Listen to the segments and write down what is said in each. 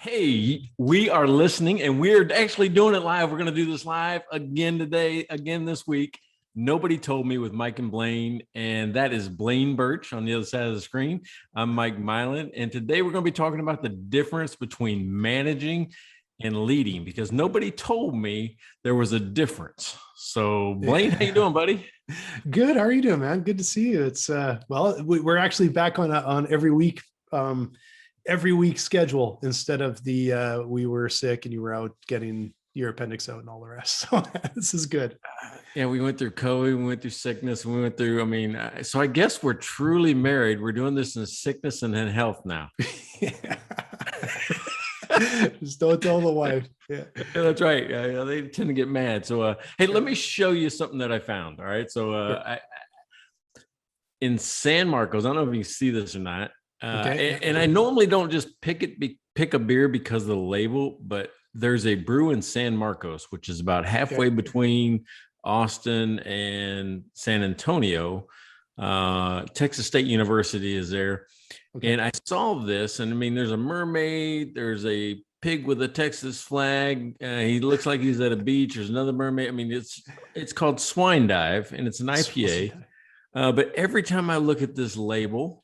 Hey, we are listening and we're actually doing it live. We're going to do this live again today, again this week. Nobody told me with Mike and Blaine, and that is Blaine Birch on the other side of the screen. I'm Mike Mylan, and today we're going to be talking about the difference between managing and leading because nobody told me there was a difference. So, Blaine, how you doing, buddy? Good. How are you doing, man? Good to see you. It's we're actually back on every week schedule instead of the we were sick and you were out getting your appendix out and all the rest. So this is good. Yeah, we went through COVID, we went through sickness, we went through, so I guess we're truly married. We're doing this in sickness and in health now. Just don't tell the wife. Yeah, that's right. They tend to get mad. So, hey, let me show you something that I found. All right. So, in San Marcos, I don't know if you can see this or not. And I normally don't just pick a beer because of the label, but there's a brew in San Marcos, which is about halfway between Austin and San Antonio. Texas State University is there. Okay. And I saw this, and there's a mermaid, there's a pig with a Texas flag. He looks like he's at a beach. There's another mermaid. It's called Swine Dive, and it's an IPA. But every time I look at this label,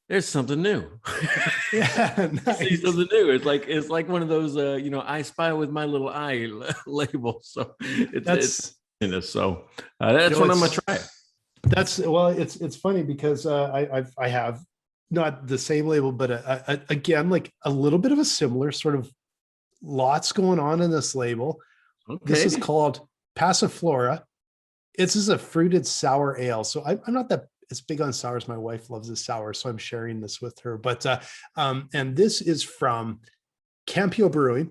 there's something new. Yeah, nice. See something new. It's like one of those, I spy with my little eye labels. So that's what I'm gonna try. It's funny because I have not the same label, but again, like a little bit of a similar sort of lots going on in this label. Okay. This is called Passiflora. This is a fruited sour ale. So I'm not that as big on sours. My wife loves the sour, so I'm sharing this with her. But and this is from Campio Brewing,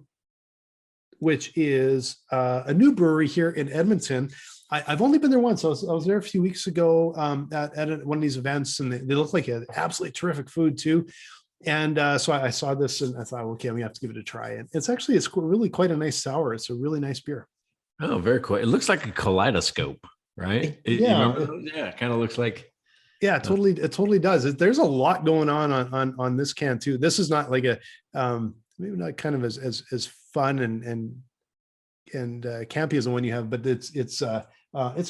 which is a new brewery here in Edmonton. I've only been there once. I was there a few weeks ago at one of these events, and they look like an absolutely terrific food too. And so I saw this and I thought, okay, we have to give it a try. And it's really quite a nice sour. It's a really nice beer. Oh, very cool. It looks like a kaleidoscope, right? Yeah, it kind of looks like. Yeah, it totally does. There's a lot going on this can too. This is not like a maybe not kind of as fun and campy as the one you have, but it's a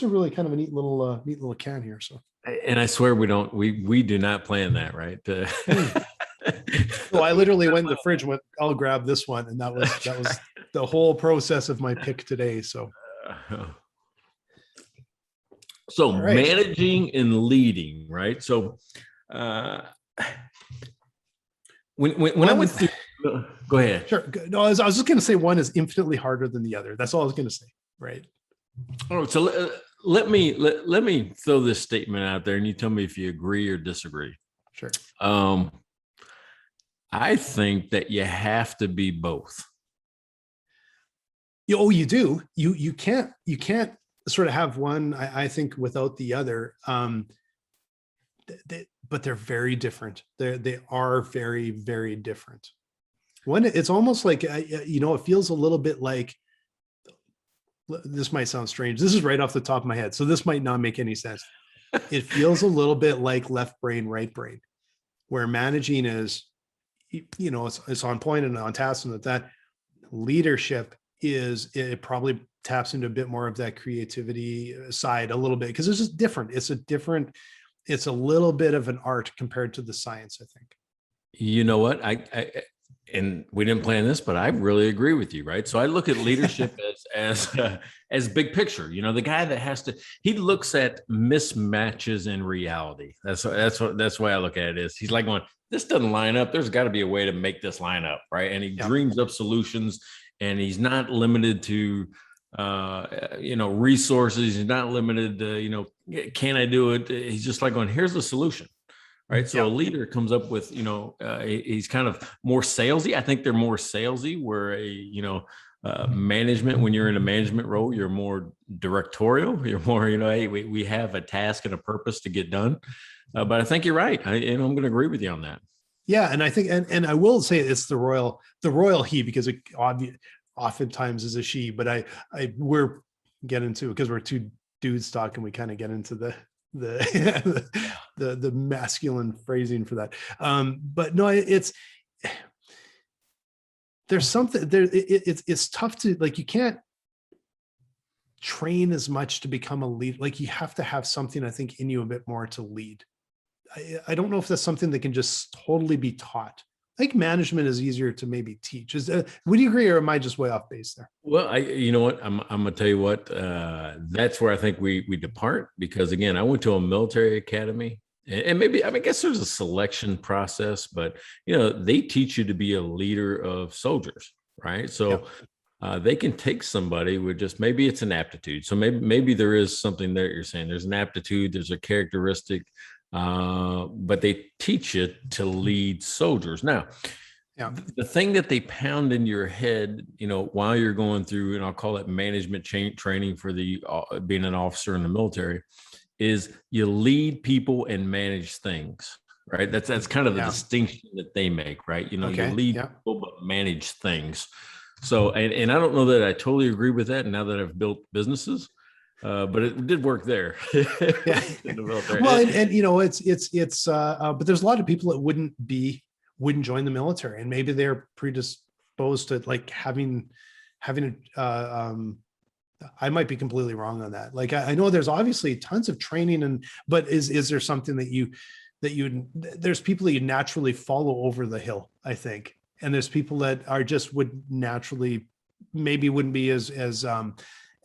really kind of a neat little can here. So, and I swear we do not plan that, right? So I literally went in the fridge and went, I'll grab this one, and that was the whole process of my pick today. So. So right. Managing and leading, right? So when I went through, go ahead. Sure. No, I was just going to say one is infinitely harder than the other. That's all I was going to say. Right. All right. So let me throw this statement out there, and you tell me if you agree or disagree. Sure. I think that you have to be both. Oh, you do. You can't sort of have one, I think, without the other. But they're very different. They are very, very different. One, it's almost like, it feels a little bit like, this might sound strange. This is right off the top of my head, so this might not make any sense. It feels a little bit like left brain, right brain, where managing is, it's on point and on task, and that leadership it probably taps into a bit more of that creativity side a little bit, because it's just different. It's a little bit of an art compared to the science, I think. You know what? And we didn't plan this, but I really agree with you, right? So I look at leadership as big picture. The guy that he looks at mismatches in reality. That's the way I look at it. Is he's like going, this doesn't line up. There's got to be a way to make this line up, right? And he dreams up solutions. And he's not limited to, resources. He's not limited to, can I do it? He's just like going, here's the solution, right? So a leader comes up with, he's kind of more salesy. I think they're more salesy, where management, when you're in a management role, you're more directorial. You're more, hey, we have a task and a purpose to get done. But I think you're right. I'm going to agree with you on that. Yeah, and I think, and I will say it's the royal he, because it oftentimes is a she, but we're get into, because we're two dudes talking, we kind of get into the masculine phrasing for that. But no, there's something there. It's tough to, like, you can't train as much to become a lead. Like, you have to have something, I think, in you a bit more to lead. I don't know if that's something that can just totally be taught. I think management is easier to maybe teach. Would you agree, or am I just way off base there? Well, you know what, I'm gonna tell you what, that's where I think we depart, because again, I went to a military academy, and maybe, I mean, I guess there's a selection process, but you know, they teach you to be a leader of soldiers, right? So they can take somebody with just, maybe it's an aptitude. So maybe there is something there. You're saying there's an aptitude, there's a characteristic, but they teach you to lead soldiers. Now, the thing that they pound in your head, you know, while you're going through, and I'll call it management training for the being an officer in the military, is you lead people and manage things, right? That's kind of the distinction that they make, right? You know, you lead people but manage things. So, and I don't know that I totally agree with that now that I've built businesses, but it did work there. Well, and you know, but there's a lot of people that wouldn't join the military, and maybe they're predisposed to like having I might be completely wrong on that. Like, I know there's obviously tons of training, but is there something that there's people that you naturally follow over the hill, I think. And there's people that are just would naturally, maybe wouldn't be as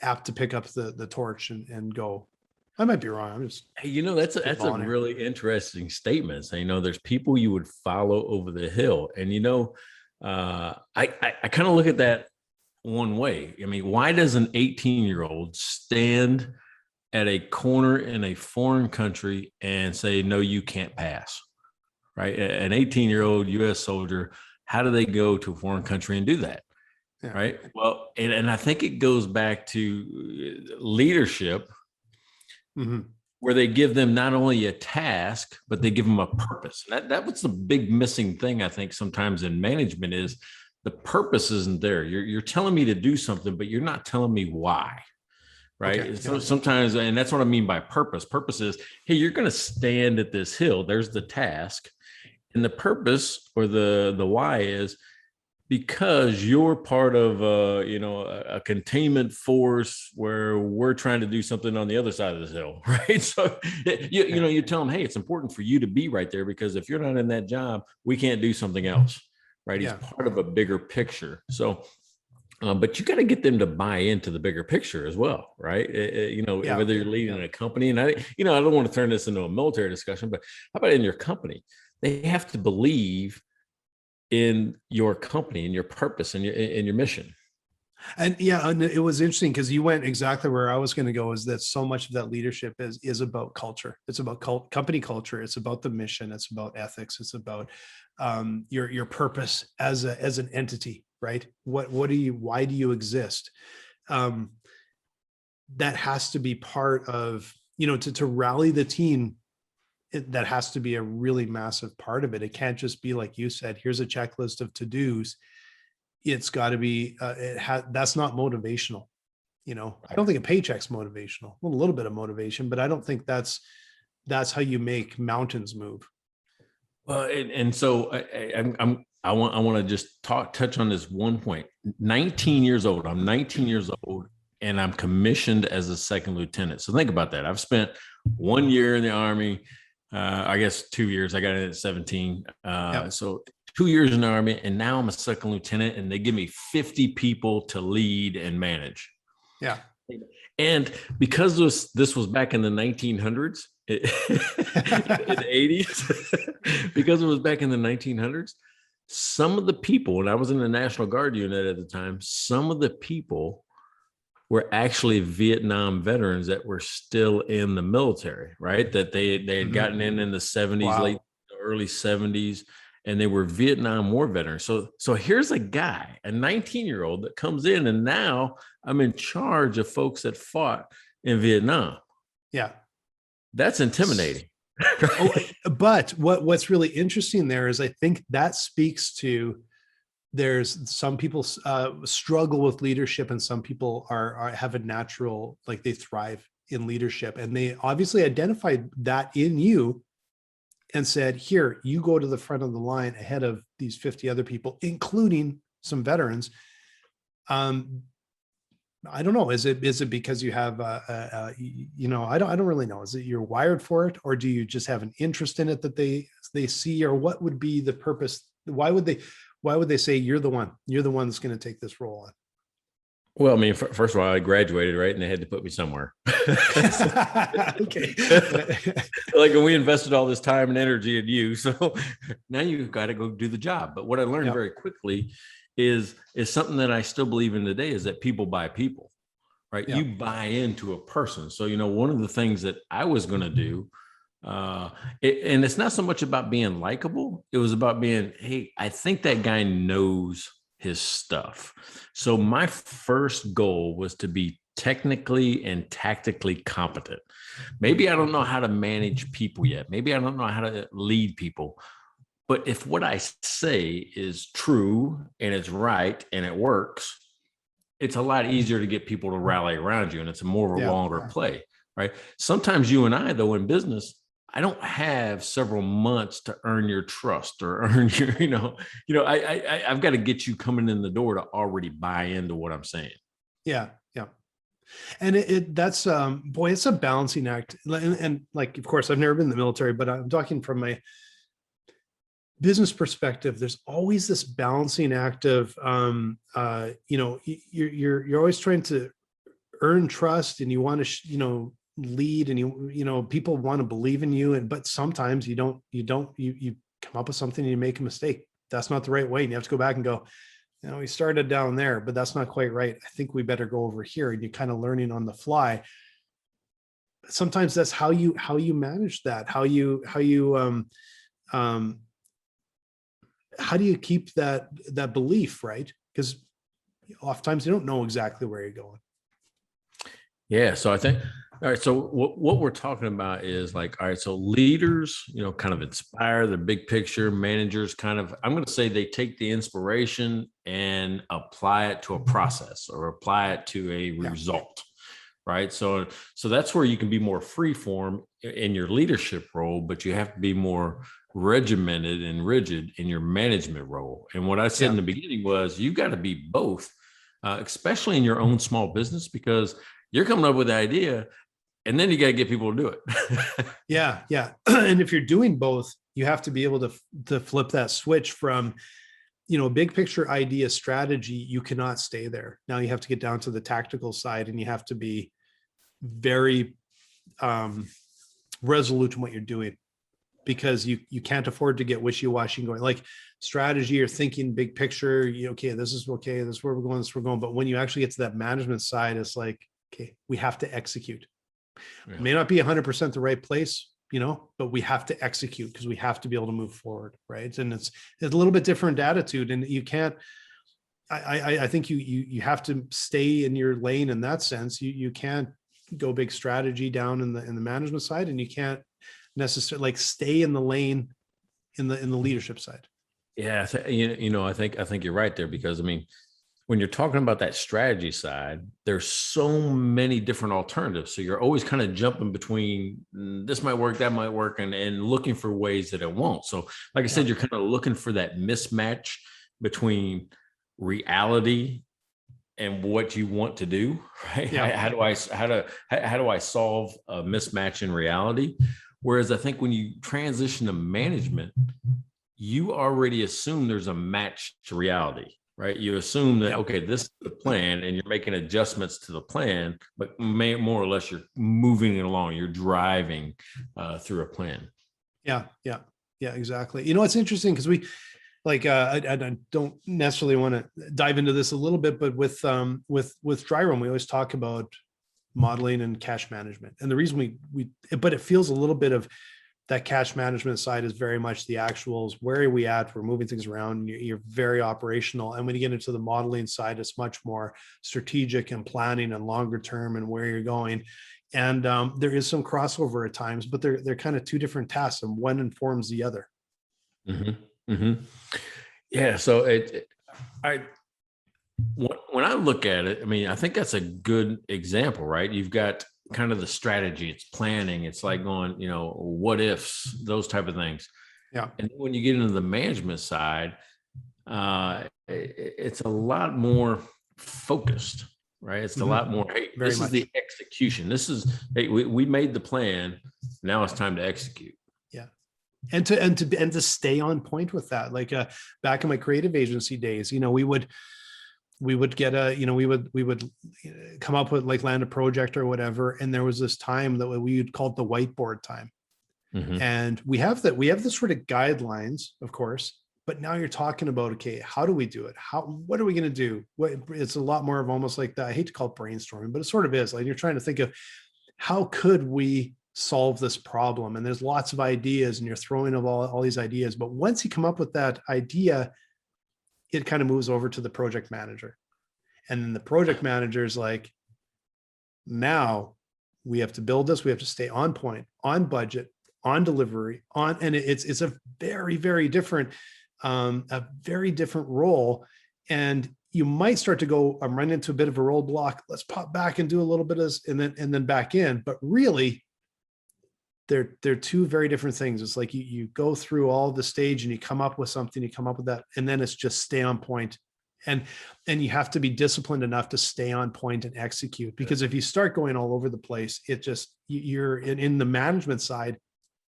apt to pick up the torch and go. I might be wrong. I'm just, you know, that's a really interesting statement. So, you know, there's people you would follow over the hill, and you know, I kind of look at that one way. I mean, why does an 18-year-old stand at a corner in a foreign country and say, no, you can't pass, right? An 18-year-old U.S. soldier, how do they go to a foreign country and do that? Yeah. Right. Well, and I think it goes back to leadership, where they give them not only a task, but they give them a purpose. And that was the big missing thing, I think, sometimes in management, is the purpose isn't there. You're telling me to do something, but you're not telling me why. Right. Okay. So sometimes, and that's what I mean by purpose. Purpose is, hey, you're going to stand at this hill. There's the task. And the purpose, or the why, is because you're part of a containment force where we're trying to do something on the other side of this hill, right? So you tell them, hey, it's important for you to be right there, because if you're not in that job, we can't do something else, right? He's part of a bigger picture. So but you got to get them to buy into the bigger picture as well, right? Whether you're leading a company, and I don't want to turn this into a military discussion, but how about in your company? They have to believe in your company and your purpose and your mission. And and it was interesting because you went exactly where I was going to go, is that so much of that leadership is about culture. It's about company culture. It's about the mission. It's about ethics. It's about your purpose as an entity, right? Why do you exist? That has to be part of, to rally the team. That has to be a really massive part of it. It can't just be, like you said, here's a checklist of to-dos. It's got to be, that's not motivational. I don't think a paycheck's motivational. Well, a little bit of motivation, but I don't think that's how you make mountains move. Well, and so I want to just touch on this one point. 19 years old. I'm 19 years old, and I'm commissioned as a second lieutenant. So think about that. I've spent 1 year in the Army. I guess 2 years. I got in at 17. So 2 years in the Army, and now I'm a second lieutenant, and they give me 50 people to lead and manage. Yeah. And because this was back in the 1900s, in the 80s, because it was back in the 1900s, some of the people, and I was in the National Guard unit at the time, some of the people were actually Vietnam veterans that were still in the military, right? That they had gotten in the 70s, early 70s, and they were Vietnam War veterans. So here's a guy, a 19-year-old that comes in, and now I'm in charge of folks that fought in Vietnam. Yeah. That's intimidating. But what's really interesting there is, I think that speaks to, there's some people struggle with leadership, and some people have a natural, like, they thrive in leadership, and they obviously identified that in you and said, here, you go to the front of the line ahead of these 50 other people, including some veterans. I don't know. Is it because you have, you know, I don't really know. Is it you're wired for it, or do you just have an interest in it that they see, or what would be the purpose? Why would they say you're the one that's going to take this role on? Well, I mean, first of all, I graduated, right? And they had to put me somewhere. Okay. Like, and we invested all this time and energy in you. So now you've got to go do the job. But what I learned very quickly is something that I still believe in today, is that people buy people, right? You buy into a person. So, you know, one of the things that I was going to do, and it's not so much about being likable. It was about being, hey, I think that guy knows his stuff. So my first goal was to be technically and tactically competent. Maybe I don't know how to manage people yet. Maybe I don't know how to lead people. But if what I say is true and it's right and it works, it's a lot easier to get people to rally around you. And it's a more of a longer play, right? Sometimes you and I, though, in business, I don't have several months to earn your trust or earn your, I've got to get you coming in the door to already buy into what I'm saying. Yeah. Yeah. And that's boy, it's a balancing act. And like, of course, I've never been in the military, but I'm talking from my business perspective. There's always this balancing act of, you're always trying to earn trust, and you want to, lead, and people want to believe in you, but sometimes you come up with something and you make a mistake. That's not the right way, and you have to go back and go, we started down there, but that's not quite right. I think we better go over here. And you're kind of learning on the fly. Sometimes that's how you manage that, how do you keep that belief, right? Because oftentimes you don't know exactly where you're going. Yeah. So I think, all right. So what we're talking about is like, all right, so leaders, kind of inspire the big picture. Managers kind of, I'm going to say they take the inspiration and apply it to a process or apply it to a result. Right. So that's where you can be more free form in your leadership role, but you have to be more regimented and rigid in your management role. And what I said in the beginning was you got to be both, especially in your own small business, because you're coming up with the idea and then you got to get people to do it. Yeah. And if you're doing both, you have to be able to flip that switch from, big picture idea strategy. You cannot stay there. Now you have to get down to the tactical side, and you have to be very resolute in what you're doing, because you can't afford to get wishy-washy and going like strategy or thinking big picture. This is where we're going. But when you actually get to that management side, it's like, okay, we have to execute. It may not be 100% the right place, but we have to execute because we have to be able to move forward. Right. And it's a little bit different attitude, and you can't, I think you have to stay in your lane in that sense. You can't go big strategy down in the management side, and you can't necessarily stay in the lane in the leadership side. Yeah. I think you're right there, because when you're talking about that strategy side, there's so many different alternatives. So you're always kind of jumping between this might work, that might work, and looking for ways that it won't. So like I said, you're kind of looking for that mismatch between reality and what you want to do, right? How do I solve a mismatch in reality? Whereas I think when you transition to management, you already assume there's a match to reality. Right. You assume that, okay, this is the plan, and you're making adjustments to the plan, but more or less you're moving it along. You're driving through a plan. Yeah, exactly. It's interesting because we I don't necessarily want to dive into this a little bit, but with dry run, we always talk about modeling and cash management. And the reason but it feels a little bit of that cash management side is very much the actuals. Where are we at? We're moving things around. You're very operational. And when you get into the modeling side, it's much more strategic and planning and longer term and where you're going. And there is some crossover at times, but they're kind of two different tasks, and one informs the other. Mm-hmm. Mm-hmm. Yeah. So when I look at it, I think that's a good example, right? You've got kind of the strategy, it's planning, it's like going, what ifs, those type of things. Yeah. And when you get into the management side, it's a lot more focused, right? It's a lot more, hey, this is the execution. This is, hey, we made the plan. Now it's time to execute. Yeah. And to stay on point with that. Like back in my creative agency days, we would get we would come up with, like, land a project or whatever. And there was this time that we would call it the whiteboard time. And we have this sort of guidelines, of course, but now you're talking about, okay, how do we do it? What are we going to do? It's a lot more of almost like that. I hate to call it brainstorming, but it sort of is. Like, you're trying to think of how could we solve this problem? And there's lots of ideas, and you're throwing up all these ideas. But once you come up with that idea, it kind of moves over to the project manager. And then the project manager is like, now we have to build this. We have to stay on point, on budget, on delivery, and it's a very, very different, role. And you might start to go, I'm running into a bit of a roadblock. Let's pop back and do a little bit of this, and then back in. But really, they're two very different things. It's like you go through all the stage and you come up with something, you come up with that, and then it's just stay on point. And you have to be disciplined enough to stay on point and execute, because if you start going all over the place, it just, you're in the management side,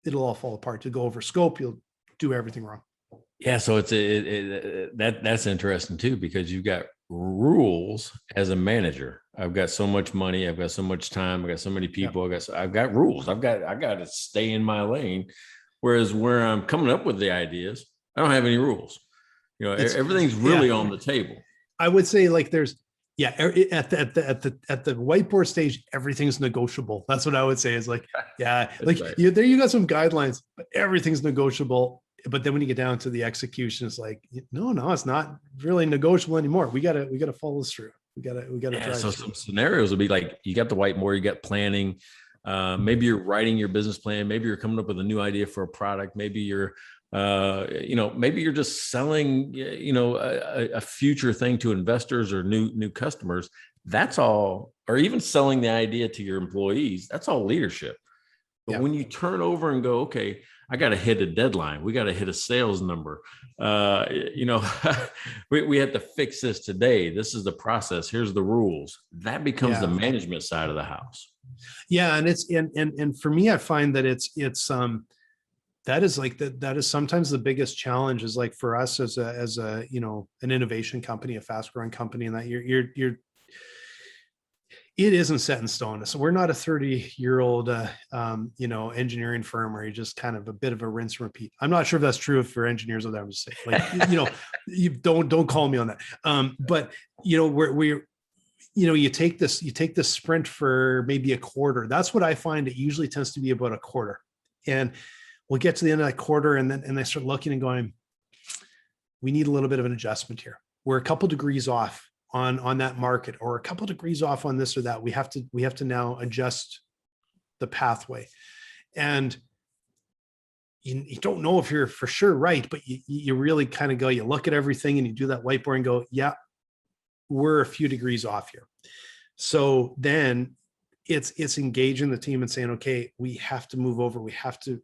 it'll all fall apart. To go over scope, you'll do everything wrong. Yeah. So that's interesting too, because you've got rules as a manager. I've got so much money. I've got so much time. I've got so many people. Yep. I've got rules. I got to stay in my lane. Whereas where I'm coming up with the ideas, I don't have any rules. Everything's really on the table. I would say, like, there's, at the whiteboard stage, everything's negotiable. That's what I would say, is like, like, right. There you got some guidelines, but everything's negotiable. But then when you get down to the execution, it's like, no, it's not really negotiable anymore. We gotta follow this through. We gotta drive. So some scenarios would be like, you got the whiteboard, you got planning. Maybe you're writing your business plan. Maybe you're coming up with a new idea for a product. Maybe you're maybe you're just selling, a future thing to investors or new customers. That's all, or even selling the idea to your employees. That's all leadership. But when you turn over and go, okay, I got to hit a deadline. We got to hit a sales number. We have to fix this today. This is the process. Here's the rules. That becomes the management side of the house. Yeah. And it's, and for me, I find that it's that is sometimes the biggest challenge, is like, for us as a an innovation company, a fast growing company, and that it isn't set in stone. So we're not a 30-year-old, engineering firm where you're just kind of a bit of a rinse and repeat. I'm not sure if that's true for engineers out there. I'm just saying, like, you don't call me on that. But you take this sprint for maybe a quarter. That's what I find. It usually tends to be about a quarter, and we'll get to the end of that quarter, and then they start looking and going, we need a little bit of an adjustment here. We're a couple degrees off on that market, or a couple degrees off on this or that. We have to now adjust the pathway. And you don't know if you're for sure right, but you really kind of go, you look at everything and you do that whiteboard and go, yeah, we're a few degrees off here. So then it's engaging the team and saying, okay, we have to move over. We have to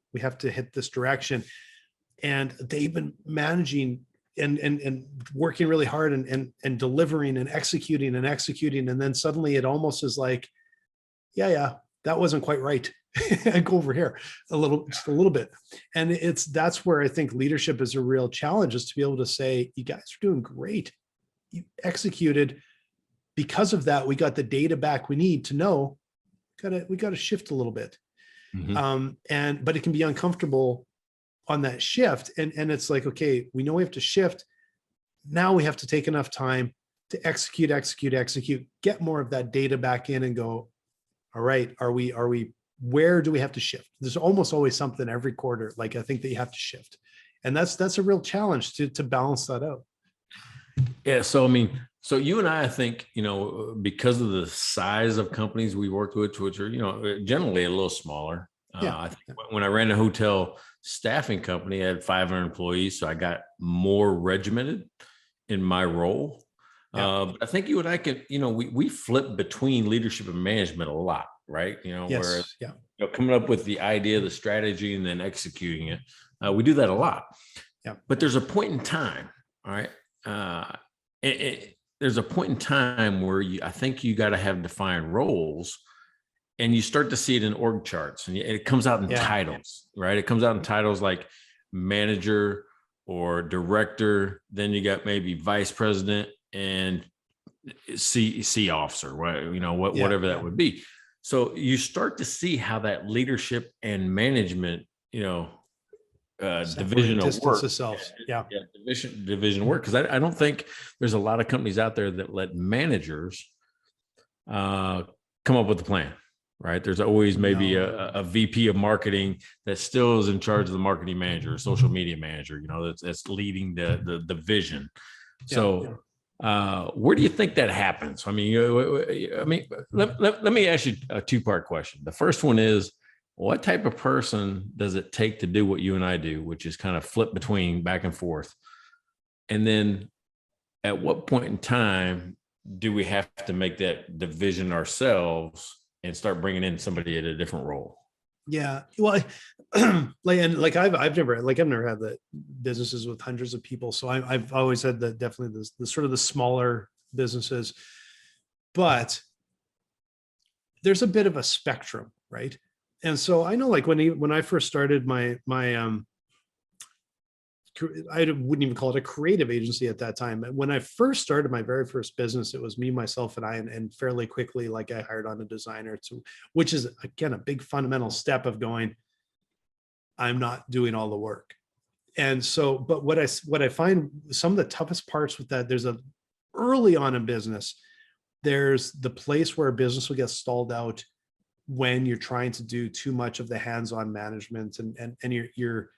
hit this direction. And they've been managing and working really hard and delivering and executing. And then suddenly it almost is like, that wasn't quite right. I go over here just a little bit. And that's where I think leadership is a real challenge, is to be able to say, you guys are doing great. You executed. Because of that, we got the data back we need to know, we got to shift a little bit. Mm-hmm. But it can be uncomfortable on that shift. And it's like, okay, we know we have to shift. Now we have to take enough time to execute, get more of that data back in and go, all right, where do we have to shift? There's almost always something every quarter, like, I think that you have to shift. And that's a real challenge to balance that out. Yeah. So, so you and I think, because of the size of companies we worked with, which are, generally a little smaller. I think when I ran a hotel staffing company, I had 500 employees. So I got more regimented in my role. But I think you and I could, we flip between leadership and management a lot, right? Whereas, coming up with the idea, the strategy, and then executing it. We do that a lot. Yeah. But there's a point in time, all right, uh, there's a point in time where I think you got to have defined roles, and you start to see it in org charts, and it comes out in titles, right? It comes out in titles like manager or director. Then you got maybe vice president and C officer, whatever that would be. So you start to see how that leadership and management, division of work, division work. Because I don't think there's a lot of companies out there that let managers come up with a plan. Right. There's always maybe a VP of marketing that still is in charge of the marketing manager, social media manager, that's leading the vision. So where do you think that happens? Let me ask you a two-part question. The first one is, what type of person does it take to do what you and I do, which is kind of flip between back and forth? And then at what point in time do we have to make that division ourselves and start bringing in somebody at a different role? Yeah. Well, I've never had the businesses with hundreds of people. So I've always had definitely the sort of the smaller businesses, but there's a bit of a spectrum, right? And so I know, like when I first started my I wouldn't even call it a creative agency at that time. When I first started my very first business, it was me, myself, and I, and fairly quickly, like, I hired on a designer which is, again, a big fundamental step of going, I'm not doing all the work. And so, but what I find some of the toughest parts with that, early on in business, there's the place where a business will get stalled out when you're trying to do too much of the hands-on management, and you're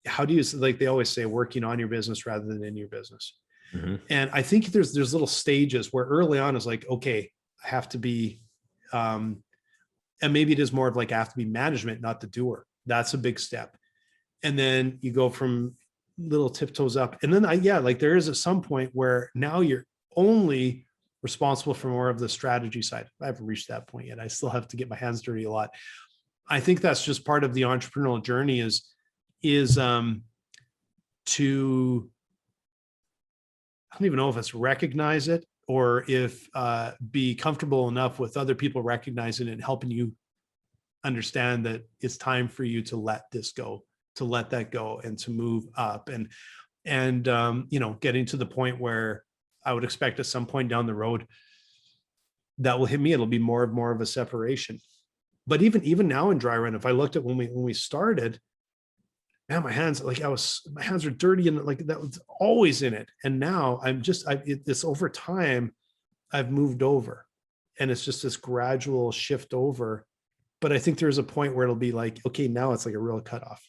how do you, like they always say, working on your business rather than in your business. Mm-hmm. And I think there's little stages where early on is like, okay, I have to be, and maybe it is more of like, I have to be management, not the doer. That's a big step. And then you go from little tiptoes up. And then there is at some point where now you're only responsible for more of the strategy side. I haven't reached that point yet. I still have to get my hands dirty a lot. I think that's just part of the entrepreneurial journey is to, I don't even know if it's recognize it or if be comfortable enough with other people recognizing it and helping you understand that it's time for you to let that go and to move up and getting to the point where I would expect at some point down the road that will hit me. It'll be more of a separation. But even now in dry run, if I looked at when we started, man, my hands are dirty and like that was always in it. And now it's over time I've moved over, and it's just this gradual shift over. But I think there's a point where it'll be like, okay, now it's like a real cutoff.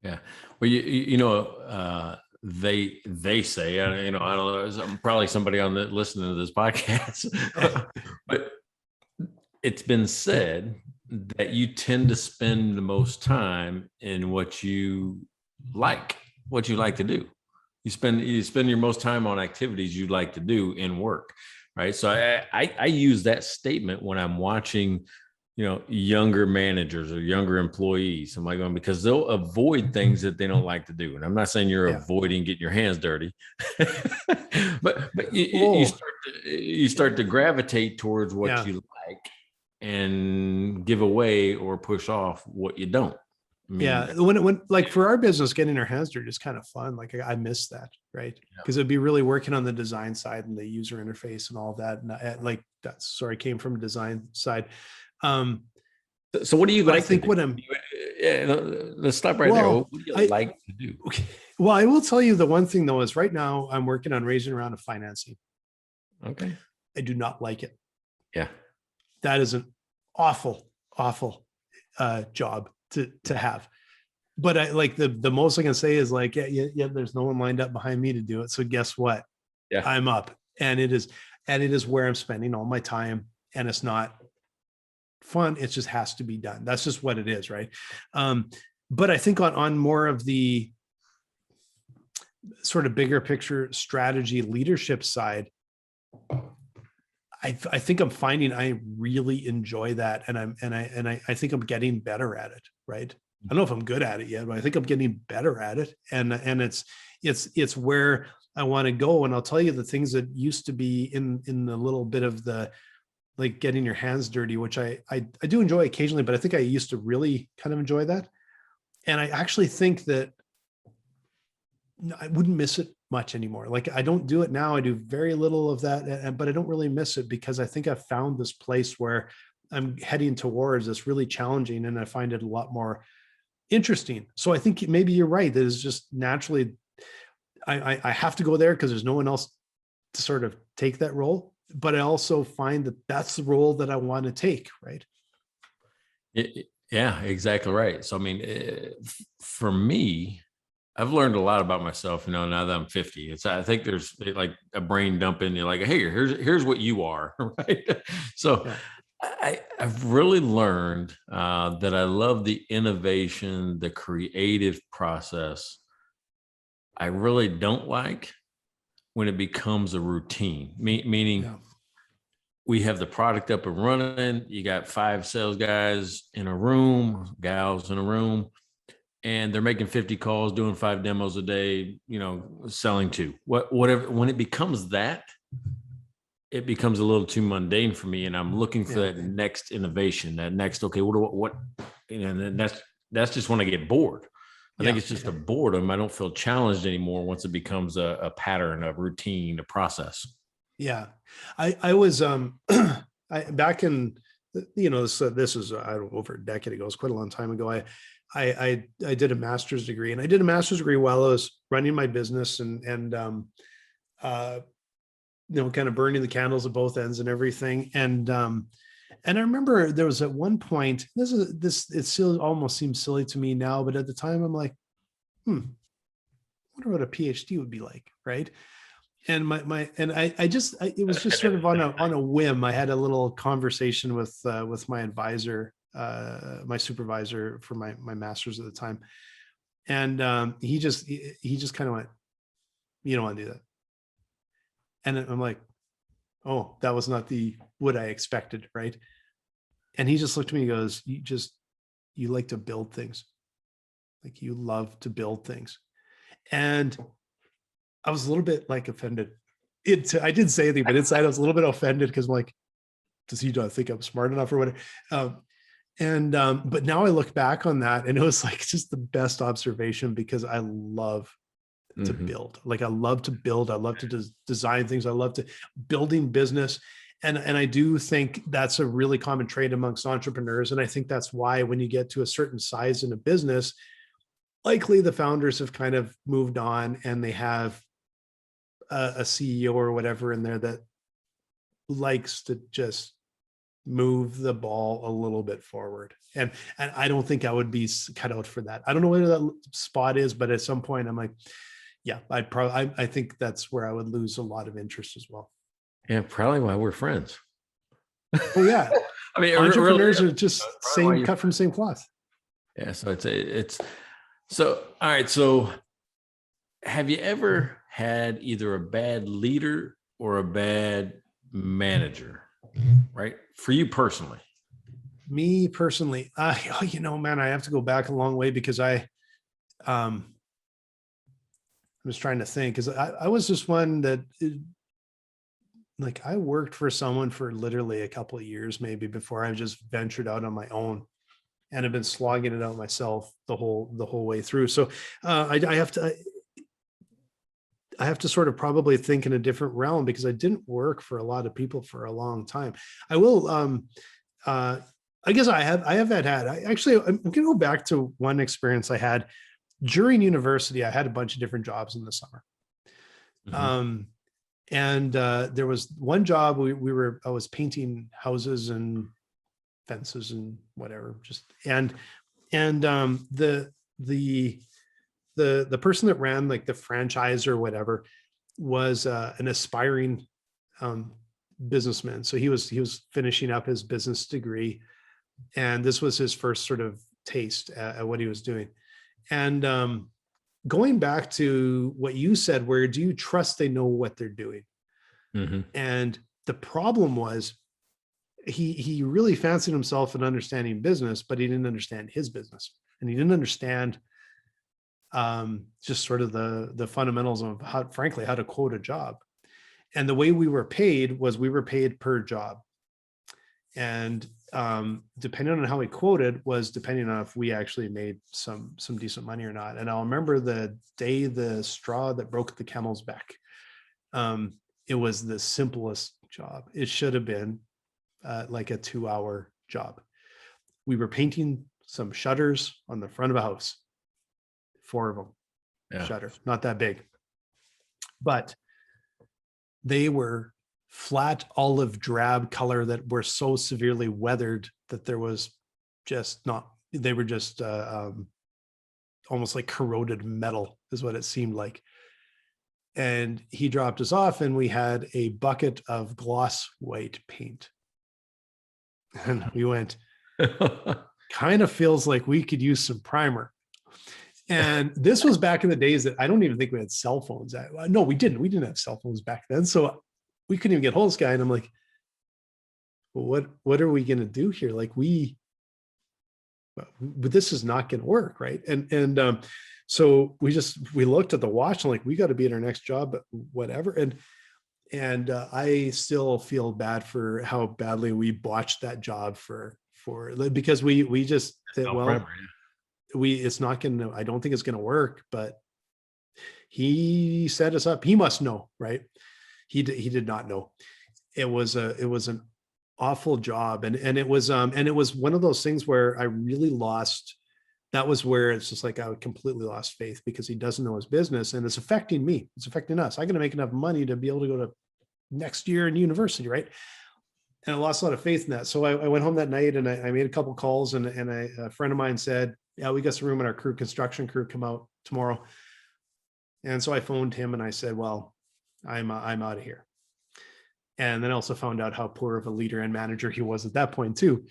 Yeah. Well, they say, I don't know, probably somebody listening to this podcast, but it's been said that you tend to spend the most time in what you like to do. You spend your most time on activities you like to do in work, right? So I use that statement when I'm watching, younger managers or younger employees. I'm like, because they'll avoid things that they don't like to do. And I'm not saying you're avoiding getting your hands dirty, but you start to gravitate towards what you like and give away or push off what you don't. When like for our business, getting our hands dirty is kind of fun. Like I miss that, right? Because it'd be really working on the design side and the user interface and all that. And came from design side. So what do you like? Let's stop right there. What do you like to do? Okay. Well, I will tell you the one thing though is right now I'm working on raising a round of financing. Okay. I do not like it. Yeah. That is an awful job to have. But I like the most I can say is like, there's no one lined up behind me to do it. So guess what? Yeah. I'm up, and it is where I'm spending all my time, and it's not fun. It just has to be done. That's just what it is. Right. But I think on more of the sort of bigger picture strategy leadership side, I think I'm finding I really enjoy that, and I think I'm getting better at it. Right. I don't know if I'm good at it yet, but I think I'm getting better at it. And it's where I want to go. And I'll tell you the things that used to be in the little bit of the, like getting your hands dirty, which I do enjoy occasionally, but I think I used to really kind of enjoy that. And I actually think that I wouldn't miss it much anymore. Like I don't do it now. I do very little of that, but I don't really miss it because I think I've found this place where I'm heading towards that's really challenging, and I find it a lot more interesting. So I think maybe you're right. That is just naturally, I have to go there because there's no one else to sort of take that role. But I also find that that's the role that I want to take. Right. Yeah, exactly right. So, I mean, for me, I've learned a lot about myself, now that I'm 50. I think there's like a brain dump in you, like, hey, here's what you are, right? So I've really learned that I love the innovation, the creative process. I really don't like when it becomes a routine, meaning we have the product up and running. You got 5 sales guys in a room, gals in a room, and they're making 50 calls, doing 5 demos a day, selling 2. Whatever. When it becomes that, it becomes a little too mundane for me, and I'm looking for that next innovation, that next, okay, and that's just when I get bored. I think it's just a boredom. I don't feel challenged anymore once it becomes a pattern, a routine, a process. Yeah. I was, back in, this is, I don't know, over a decade ago, it's quite a long time ago. I did a master's degree, and I did a master's degree while I was running my business and kind of burning the candles at both ends and everything. And I remember there was at one point, it still almost seems silly to me now, but at the time I'm like, I wonder what a PhD would be like. Right. And it was just sort of on a whim. I had a little conversation with my advisor, my supervisor for my master's at the time. And he just kind of went, you don't want to do that. And I'm like, oh, that was not what I expected. Right. And he just looked at me and goes, you like to build things. Like you love to build things. And I was a little bit like offended. I didn't say anything, but inside I was a little bit offended because I'm like, does he not think I'm smart enough or whatever? But now I look back on that, and it was like just the best observation, because I love to build. Like I love to build. I love to design things. I love to building business. And I do think that's a really common trait amongst entrepreneurs. And I think that's why when you get to a certain size in a business, likely the founders have kind of moved on, and they have a CEO or whatever in there that likes to just move the ball a little bit forward. And I don't think I would be cut out for that. I don't know where that spot is, but at some point I'm like, yeah, I think that's where I would lose a lot of interest as well. Yeah, probably why we're friends. Oh yeah. I mean, entrepreneurs are just cut from the same cloth. Yeah. So it's so, all right. So have you ever had either a bad leader or a bad manager, right? For you personally? Me personally, man, I have to go back a long way, because I was trying to think, because I was just one that I worked for someone for literally a couple of years, maybe, before I just ventured out on my own, and I've been slogging it out myself the whole way through. So I have to sort of probably think in a different realm, because I didn't work for a lot of people for a long time. I will, I guess I'm going to go back to one experience I had during university. I had a bunch of different jobs in the summer. And there was one job I was painting houses and fences and whatever, the person that ran like the franchise or whatever was an aspiring businessman. So he was finishing up his business degree, and this was his first sort of taste at what he was doing. And going back to what you said, where do you trust they know what they're doing? And the problem was he really fancied himself in understanding business, but he didn't understand his business, and he didn't understand just sort of the fundamentals of how to quote a job. And the way we were paid was we were paid per job. And depending on how we quoted was depending on if we actually made some decent money or not. And I'll remember the day the straw that broke the camel's back. It was the simplest job. It should have been like a 2-hour job. We were painting some shutters on the front of a house, 4 of them, shutter, not that big, but they were flat olive drab color that were so severely weathered that there was just not, they were just almost like corroded metal is what it seemed like. And he dropped us off and we had a bucket of gloss white paint. And we went, kind of feels like we could use some primer. And this was back in the days that I don't even think we had cell phones. No, we didn't. We didn't have cell phones back then. So we couldn't even get hold of this guy. And I'm like, well, what are we going to do here? Like but this is not going to work. Right. And so we looked at the watch and like, we got to be at our next job, but whatever. And I still feel bad for how badly we botched that job because we just said, it's not going to, I don't think it's going to work, but he set us up. He must know, right? He did not know. It was an awful job. And it was one of those things where I really lost. That was where it's just like, I completely lost faith because he doesn't know his business and it's affecting me. It's affecting us. I'm going to make enough money to be able to go to next year in university. Right. And I lost a lot of faith in that. So I went home that night and I made a couple calls and a friend of mine said, yeah, we got some room in our construction crew come out tomorrow. And so I phoned him and I said, well, I'm out of here. And then I also found out how poor of a leader and manager he was at that point too,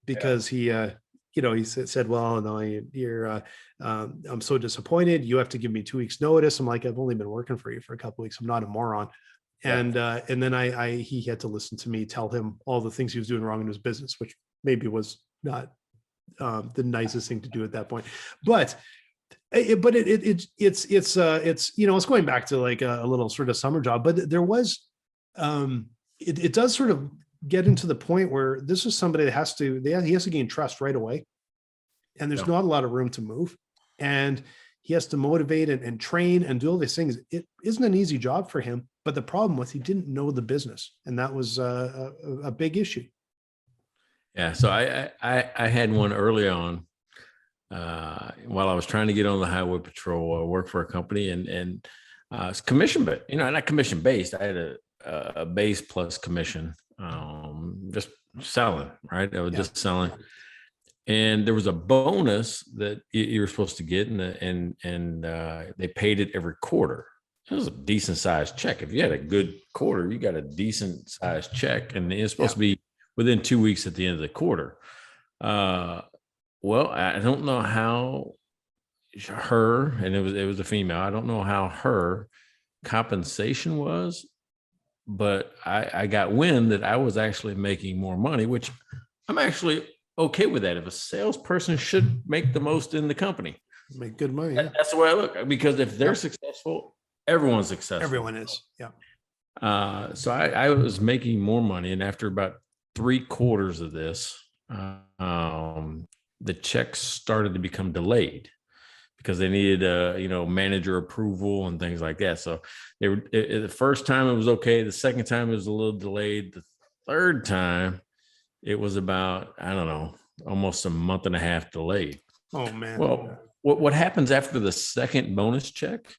because he said, well, no, I'm so disappointed. You have to give me 2 weeks notice. I'm like, I've only been working for you for a couple of weeks. I'm not a moron. And then he had to listen to me tell him all the things he was doing wrong in his business, which maybe was not the nicest thing to do at that point. But it's it's going back to like a little sort of summer job, but there was it does sort of get into the point where this is somebody that he has to gain trust right away, and there's not a lot of room to move, and he has to motivate and train and do all these things. It isn't an easy job for him, but the problem was he didn't know the business, and that was a big issue. Yeah, so I had one early on while I was trying to get on the highway patrol. I worked for a company and it's commission, but not commission based. I had a base plus commission, just selling. Right, I was just selling, and there was a bonus that you were supposed to get, and they paid it every quarter. It was a decent sized check. If you had a good quarter, you got a decent sized check, and it's supposed to be within 2 weeks at the end of the quarter. Well, I don't know how and it was a female. I don't know how her compensation was, but I got wind that I was actually making more money, which I'm actually okay with that. If a salesperson should make the most in the company, make good money. That's the way I look, because if they're successful, everyone's successful. Everyone is. Yeah. So I was making more money. And after about 3 quarters of this, the checks started to become delayed because they needed manager approval and things like that. So the first time it was okay. The second time it was a little delayed. The third time it was about, I don't know, almost a month and a half delayed. Oh man. Well, what happens after the second bonus check?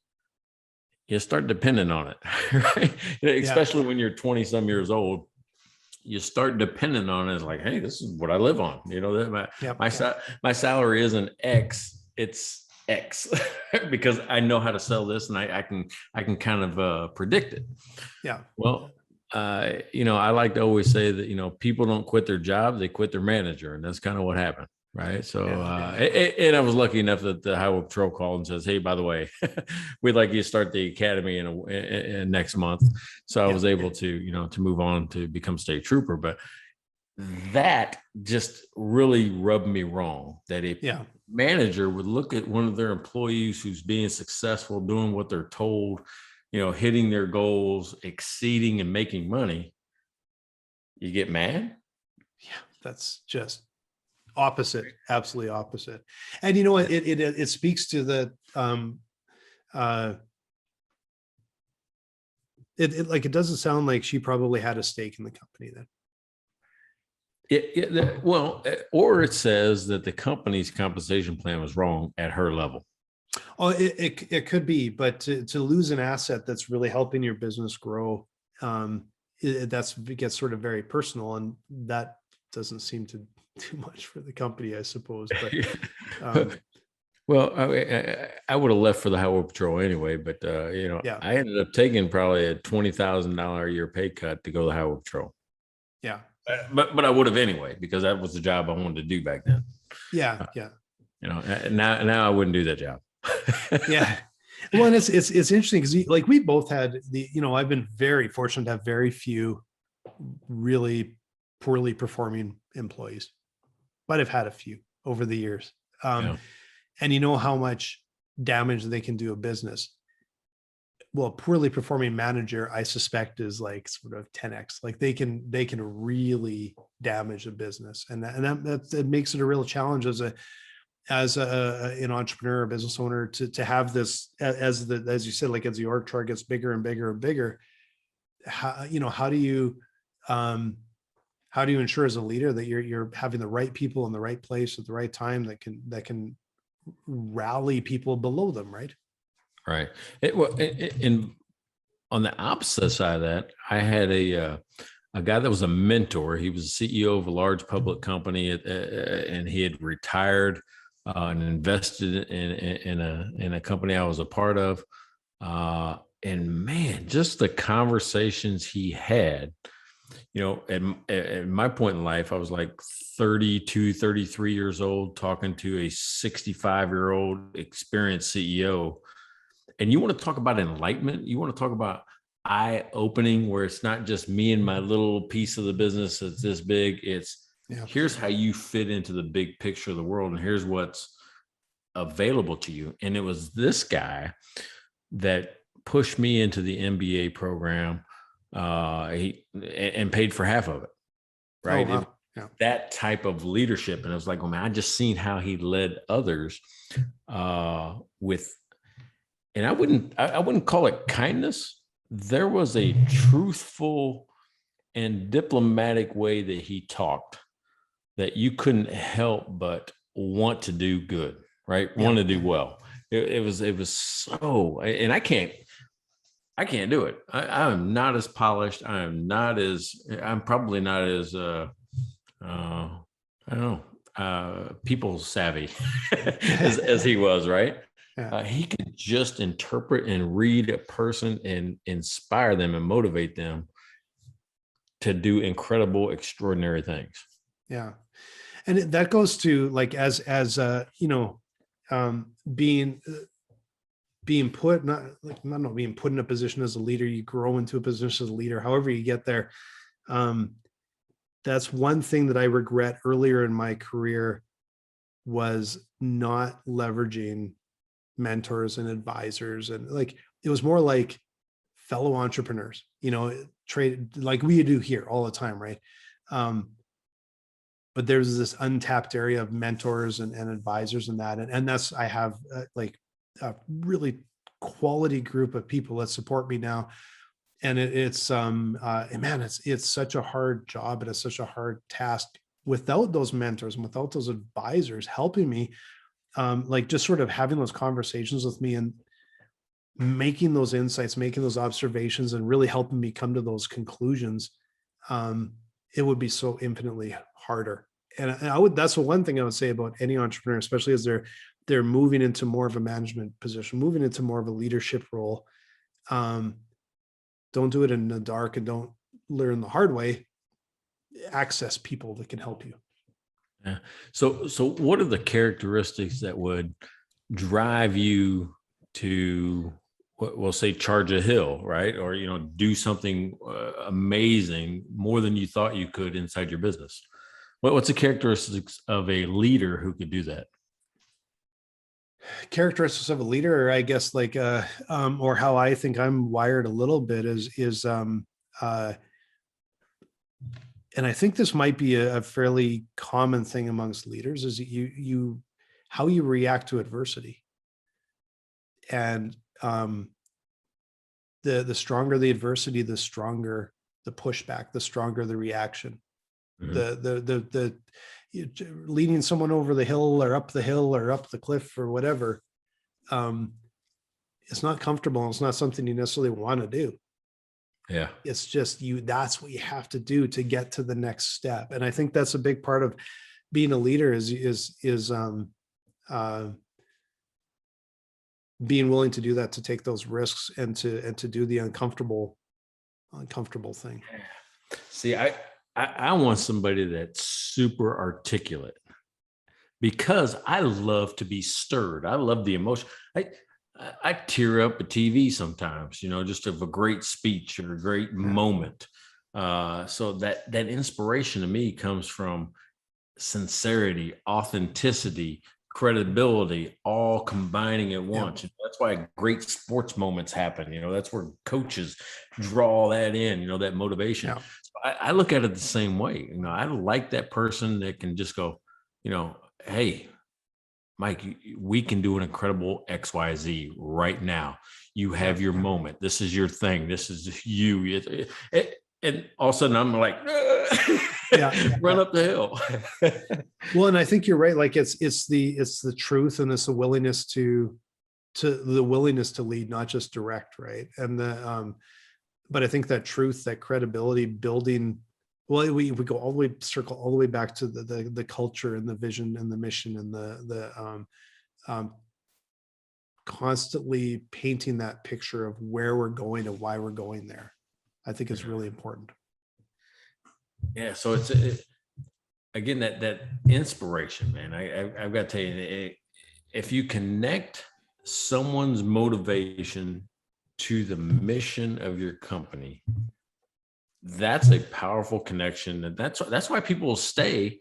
You start depending on it, right? Especially when you're 20 some years old. You start depending on it. It's like, hey, this is what I live on. My salary isn't X, it's X because I know how to sell this and I can kind of predict it. Yeah. Well, I like to always say that, people don't quit their job, they quit their manager. And that's kind of what happened. Right. So, and I was lucky enough that the highway patrol called and says, hey, by the way, we'd like you to start the academy in next month. So I was able to, to move on to become state trooper. But that just really rubbed me wrong that manager would look at one of their employees who's being successful, doing what they're told, hitting their goals, exceeding and making money, you get mad? Yeah, that's just opposite, absolutely opposite. And you know what? It speaks to the it doesn't sound like she probably had a stake in the company then. Or it says that the company's compensation plan was wrong at her level. Oh, it could be, but to lose an asset that's really helping your business grow, it gets sort of very personal, and that doesn't seem to do much for the company, I suppose. But well, I would have left for the highway patrol anyway, but yeah, I ended up taking probably a $20,000 a year pay cut to go to the highway patrol. Yeah, but I would have anyway, because that was the job I wanted to do back then. Yeah. Now I wouldn't do that job. Yeah. Well, and it's interesting because like we both had I've been very fortunate to have very few really poorly performing employees, but I've had a few over the years. And you know how much damage they can do a business. Well, a poorly performing manager, I suspect, is like sort of 10x. Like they can really damage a business, and that makes it a real challenge as an entrepreneur or business owner to have this, as you said, like as the org chart gets bigger and bigger and bigger. How do you ensure as a leader that you're having the right people in the right place at the right time that can rally people below them, right? Right. And on the opposite side of that, I had a guy that was a mentor. He was the CEO of a large public company, and he had retired and invested in a company I was a part of. And man, just the conversations he had. At my point in life, I was like 32, 33 years old, talking to a 65-year-old experienced CEO. And you want to talk about enlightenment? You want to talk about eye-opening, where it's not just me and my little piece of the business that's this big. It's here's how you fit into the big picture of the world, and here's what's available to you. And it was this guy that pushed me into the MBA program. He paid for half of it, right? Oh, wow. That type of leadership. And I was like, well, man, I just seen how he led others with. And I wouldn't call it kindness. There was a truthful and diplomatic way that he talked that you couldn't help but want to do good, right? Yeah. Want to do well. It was so, and I can't do it. I'm not as polished. I'm probably not as, I don't know, people savvy as he was, right? Yeah. He could just interpret and read a person and inspire them and motivate them to do incredible, extraordinary things. Yeah. And that goes to like, being put, not being put in a position as a leader, you grow into a position as a leader, however you get there. That's one thing that I regret earlier in my career, was not leveraging mentors and advisors. And like, it was more like fellow entrepreneurs, trade like we do here all the time. Right. But there's this untapped area of mentors and advisors and that. And that's, I have like a really quality group of people that support me now. And it's such a hard job, and it's such a hard task without those mentors and without those advisors helping me, like just sort of having those conversations with me and making those insights, making those observations, and really helping me come to those conclusions. It would be so infinitely harder. And that's the one thing I would say about any entrepreneur, especially as they're moving into more of a management position, moving into more of a leadership role. Don't do it in the dark, and don't learn the hard way. Access people that can help you. Yeah. So what are the characteristics that would drive you to, we'll say, charge a hill, right? Or, do something amazing, more than you thought you could inside your business? What's the characteristics of a leader who could do that? Characteristics of a leader, or I guess like or how I think I'm wired a little bit is uh and I think this might be a fairly common thing amongst leaders, is you how you react to adversity. And the stronger the adversity, the stronger the pushback, the stronger the reaction. The leading someone over the hill or up the cliff or whatever, it's not comfortable. It's not something you necessarily want to do. Yeah. It's just that's what you have to do to get to the next step. And I think that's a big part of being a leader is being willing to do that, to take those risks and to do the uncomfortable thing. See, I want somebody that's super articulate, because I love to be stirred. I love the emotion. I tear up at TV sometimes, just of a great speech or a great moment. So that inspiration to me comes from sincerity, authenticity, credibility, all combining at once. Yeah. That's why great sports moments happen. That's where coaches draw that in, that motivation. Yeah. So I look at it the same way. I like that person that can just go, hey, Mike, we can do an incredible XYZ right now. You have your moment. This is your thing. This is you. And all of a sudden I'm like, run up the hill. Well, and I think you're right. Like it's the truth, and it's the willingness to lead, not just direct. Right. And but I think that truth, that credibility building, well, we go all the way, circle all the way back to the culture and the vision and the mission and the constantly painting that picture of where we're going and why we're going there. I think is really important. Yeah. So it's again, that inspiration, man. I've got to tell you, if you connect someone's motivation to the mission of your company, that's a powerful connection. And that's why people will stay,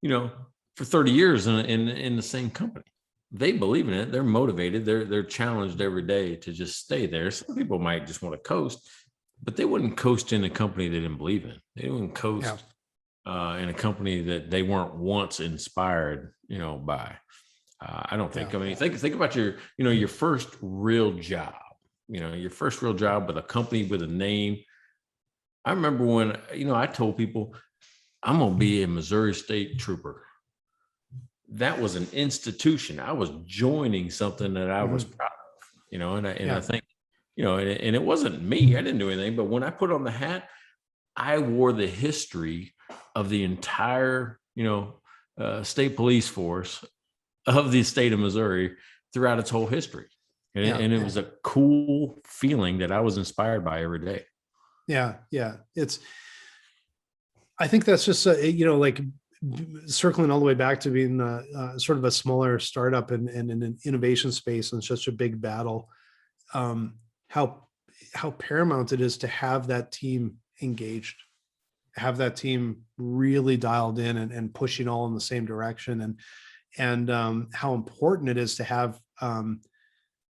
for 30 years in the same company. They believe in it. They're motivated. They're challenged every day to just stay there. Some people might just want to coast, but they wouldn't coast in a company they didn't believe in. They wouldn't coast in a company that they weren't once inspired, by. I don't think. I mean, think about your first real job. Your first real job with a company with a name. I remember when I told people I'm gonna be a Missouri State Trooper. That was an institution. I was joining something that I was proud of. I think. And it wasn't me. I didn't do anything. But when I put on the hat, I wore the history of the entire, state police force of the state of Missouri throughout its whole history. And it was a cool feeling that I was inspired by every day. Yeah. Yeah. I think that's just, like circling all the way back to being sort of a smaller startup and an innovation space and such a big battle. How paramount it is to have that team engaged, have that team really dialed in and pushing all in the same direction, and how important it is to have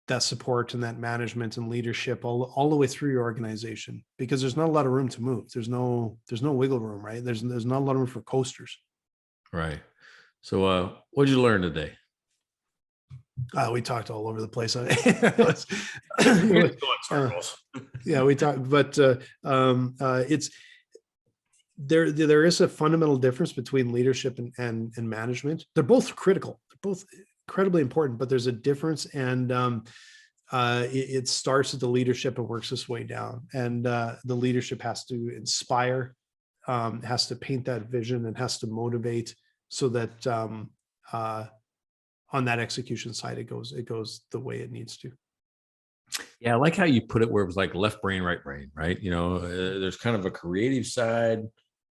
that support and that management and leadership all the way through your organization, because there's not a lot of room to move. There's no wiggle room, right? There's not a lot of room for coasters. Right. So what did you learn today? We talked all over the place. We talked, but it's there is a fundamental difference between leadership and management. They're both critical. They're both incredibly important, but there's a difference, and it starts at the leadership and works its way down. And the leadership has to inspire, has to paint that vision, and has to motivate, so that on that execution side, it goes the way it needs to. Yeah, I like how you put it, where it was like left brain, right brain, right? There's kind of a creative side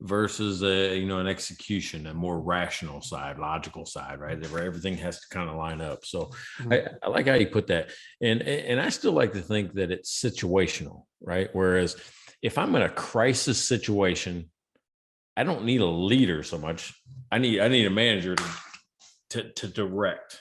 versus an execution, a more rational side, logical side, right? Where everything has to kind of line up. So I like how you put that. And I still like to think that it's situational, right? Whereas if I'm in a crisis situation, I don't need a leader so much. I need a manager to direct.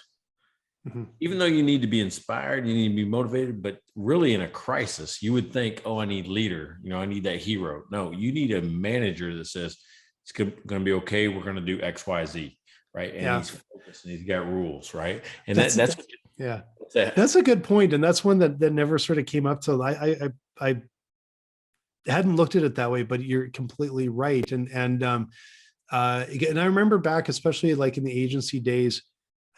even though you need to be inspired, you need to be motivated, but really in a crisis, you would think, oh, I need leader, I need that hero. No, you need a manager that says it's going to be okay. We're going to do X, Y, Z. Right. And he's focused and he's got rules. Right. And that's that's a good point. And that's one that never sort of came up till I hadn't looked at it that way, but you're completely right. And I remember back, especially like in the agency days,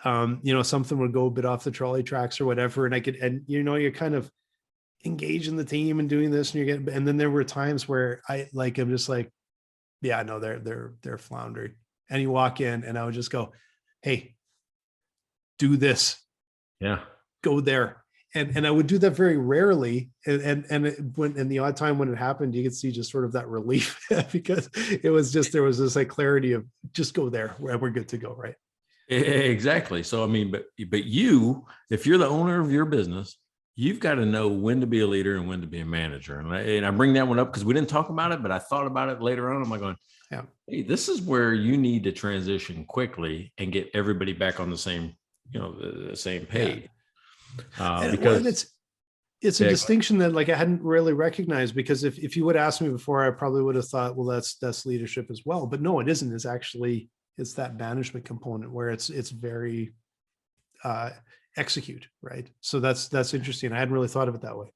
something would go a bit off the trolley tracks or whatever. And you're kind of engaged in the team and doing this and and then there were times where I'm just like, yeah, no, they're floundering. And you walk in and I would just go, hey, do this. Yeah. Go there. And I would do that very rarely. And when in the odd time when it happened, you could see just sort of that relief because there was this like clarity of just go there where we're good to go. Right. Exactly. So, I mean, but you, if you're the owner of your business, you've got to know when to be a leader and when to be a manager. And I bring that one up because we didn't talk about it, but I thought about it later on. I'm like going, yeah, hey, this is where you need to transition quickly and get everybody back on the same, the same page. Yeah. Because it's a distinction that like I hadn't really recognized, because if you would ask me before, I probably would have thought, well, that's leadership as well. But no, it isn't. It's that management component where it's very execute, right? So that's interesting. I hadn't really thought of it that way.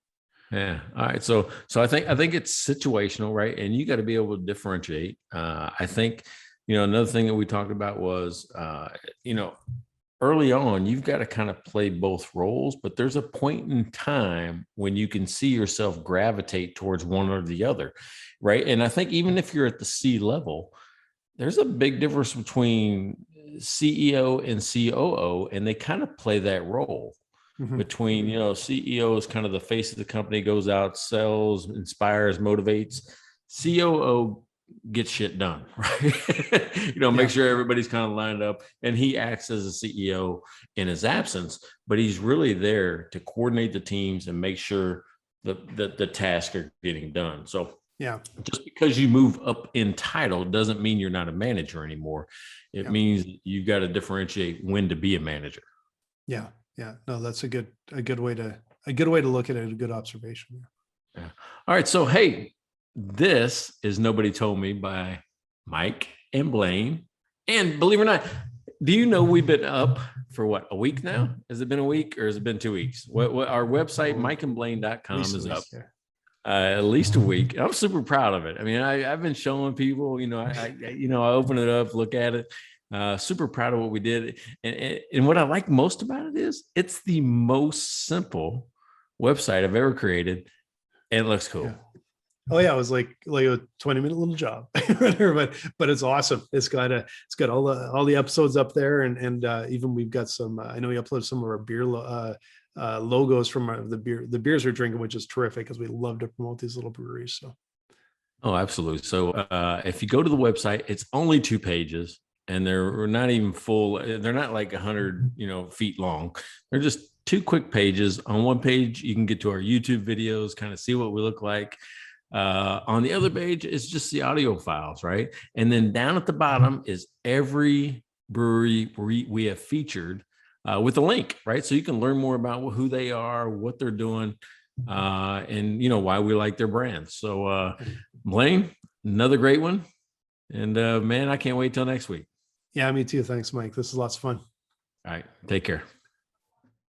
Yeah. All right. So I think it's situational, right? And you got to be able to differentiate. I think, another thing that we talked about was, early on, you've got to kind of play both roles, but there's a point in time when you can see yourself gravitate towards one or the other, right? And I think even if you're at the C level, there's a big difference between CEO and COO, and they kind of play that role. Between, CEO is kind of the face of the company, goes out, sells, inspires, motivates. COO gets shit done, right? Make sure everybody's kind of lined up, and he acts as a CEO in his absence, but he's really there to coordinate the teams and make sure that the tasks are getting done. So yeah, just because you move up in title doesn't mean you're not a manager anymore. It means you've got to differentiate when to be a manager. Yeah. Yeah, no, that's a good way to look at it. A good observation. Yeah. All right. So, hey, this is Nobody Told Me by Mike and Blaine. And believe it or not, do you know we've been up for what, a week now? Has it been a week or has it been 2 weeks? What our website, mikeandblaine.com, is up at least a week. I'm super proud of it. I mean, I've been showing people, I open it up, look at it. Super proud of what we did. And what I like most about it is it's the most simple website I've ever created. And it looks cool. Yeah. Oh yeah. It was like a 20-minute little job, but it's awesome. It's got all the episodes up there. And even we've got some, I know we uploaded some of our beer logos from the beers we're drinking, which is terrific because we love to promote these little breweries. So. Oh, absolutely. So if you go to the website, it's only 2 pages. And they're not even full. They're not like 100, feet long. They're just 2 quick pages. On one page, you can get to our YouTube videos, kind of see what we look like. On the other page, it's just the audio files, right? And then down at the bottom is every brewery we have featured with a link, right? So you can learn more about who they are, what they're doing, and why we like their brands. So Blaine, another great one. And man, I can't wait till next week. Yeah, me too. Thanks, Mike. This is lots of fun. All right. Take care.